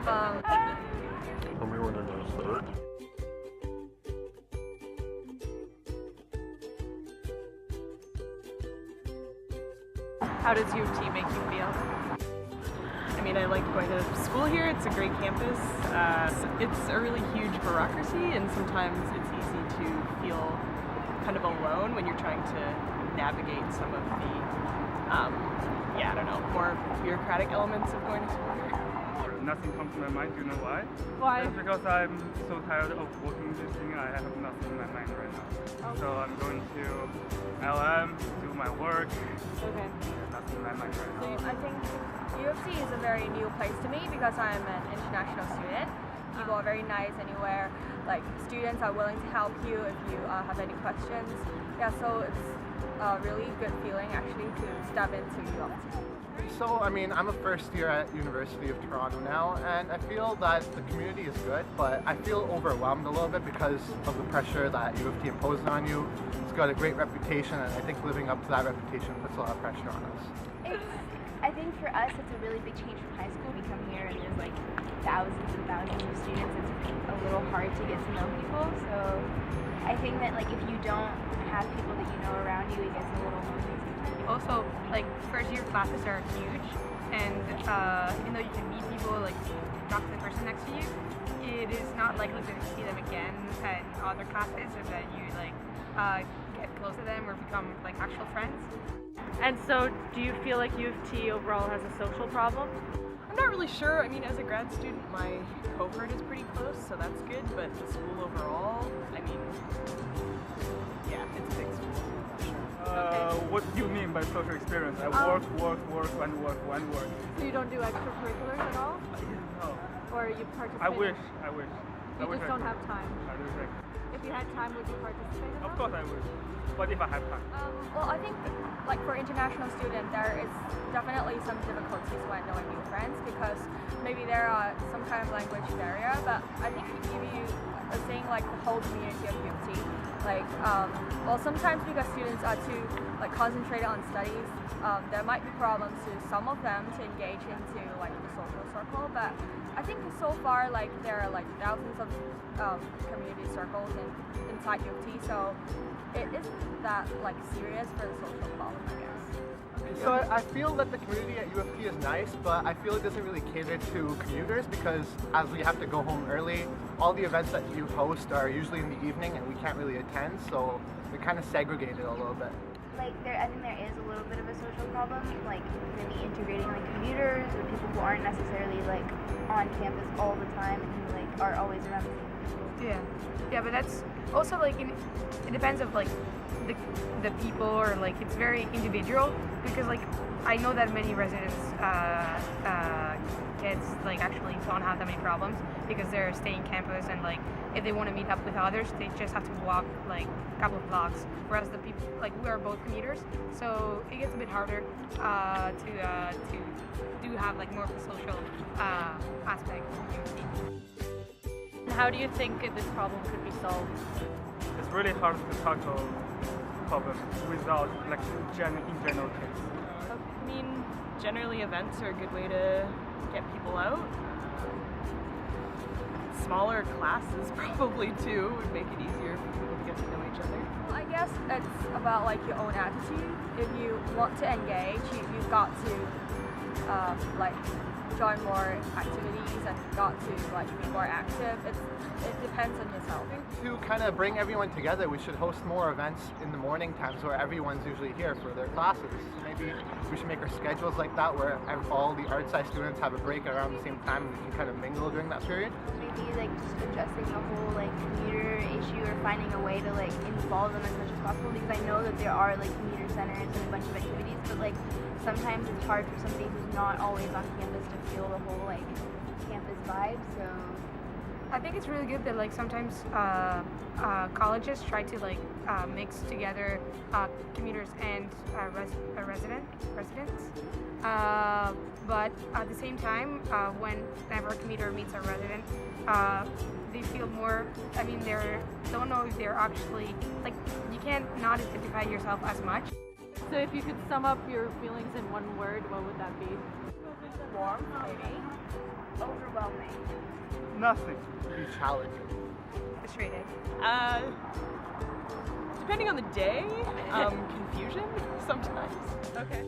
Tell me when you're gonna start. How does U of T make you feel? I mean, I like going to school here. It's a great campus. It's a really huge bureaucracy, and sometimes it's easy to feel kind of alone when you're trying to navigate some of the, I don't know, more bureaucratic elements of going to school here. Nothing comes to my mind. Do you know why? Why? It's because I'm so tired of working this thing. I have nothing in my mind right now. Okay. So I'm going to LM, do my work. Okay. Nothing in my mind right now. I think U of T is a very new place to me because I'm an international student. People are very nice anywhere. Like students are willing to help you if you have any questions. Yeah, so it's a really good feeling actually to step into U of T. So, I mean, I'm a first year at University of Toronto now, and I feel that the community is good, but I feel overwhelmed a little bit because of the pressure that U of T imposes on you. It's got a great reputation, and I think living up to that reputation puts a lot of pressure on us. I think for us, it's a really big change from high school. We come here and there's like thousands and thousands of students. It's a little hard to get to know people. So I think that like if you don't have people that you know around you, it gets a little lonely sometimes. Also, like first year classes are huge, and even though you can meet people, like talk to the person next to you, it is not likely to see them again in other classes, or that you like get close to them or become like actual friends. And so, do you feel like U of T overall has a social problem? I'm not really sure. I mean, as a grad student, my cohort is pretty close, so that's good. But the school overall, I mean, yeah, it's a big school. What do you mean by social experience? I work, and work. So you don't do extracurriculars at all? No. Or you participate? I wish. You just don't have time. I wish I could. If you had time, would you participate in Of that? course I wish. But if I have time. Well, I think like for international students, there is definitely some difficulties when knowing new friends because maybe there are some kind of language barrier. But I think if you are seeing like the whole community of U of T, like well sometimes because students are too like concentrated on studies, there might be problems to some of them to engage into like the social circle. But I think so far like there are like thousands of community circles inside U of T, so it isn't that like serious for the social problem, I guess. So I feel that the community at U of T is nice, but I feel it doesn't really cater to commuters because as we have to go home early, all the events that you host are usually in the evening and we can't really attend, so we kind of segregated a little bit. Like I think there is a little bit of a social problem, like maybe integrating like commuters or people who aren't necessarily like on campus all the time and who like are always around the same people. Yeah, but that's also like it depends of like the people, or like it's very individual because like I know that many residents kids like actually don't have that many problems because they're staying campus, and like if they want to meet up with others they just have to walk like a couple of blocks, whereas the people like we are both commuters, so it gets a bit harder to do have like more of a social aspect. How do you think this problem could be solved? It's really hard to tackle problems without like in general case. I mean, generally events are a good way to get people out. Smaller classes probably too would make it easier for people to get to know each other. Well, I guess it's about like your own attitude. If you want to engage, you've got to like join more activities and got to like be more active. It depends on yourself. I think to kind of bring everyone together, we should host more events in the morning times where everyone's usually here for their classes. Maybe we should make our schedules like that where all the art sci students have a break around the same time and we can kind of mingle during that period. Maybe like just addressing the whole like commuter issue or finding a way to like involve them as much as possible, because I know that there are like commuter centers and a bunch of activities, but like sometimes it's hard for somebody who's not always on campus to feel the whole like campus vibe. So I think it's really good that like sometimes colleges try to like mix together commuters and residents. But at the same time, whenever a commuter meets a resident, they feel more. I mean, they don't know if they're actually like you can't not identify yourself as much. So if you could sum up your feelings in one word, what would that be? Warm, maybe. overwhelming? Nothing. Be challenging. Frustrating. Depending on the day, confusion sometimes. Okay.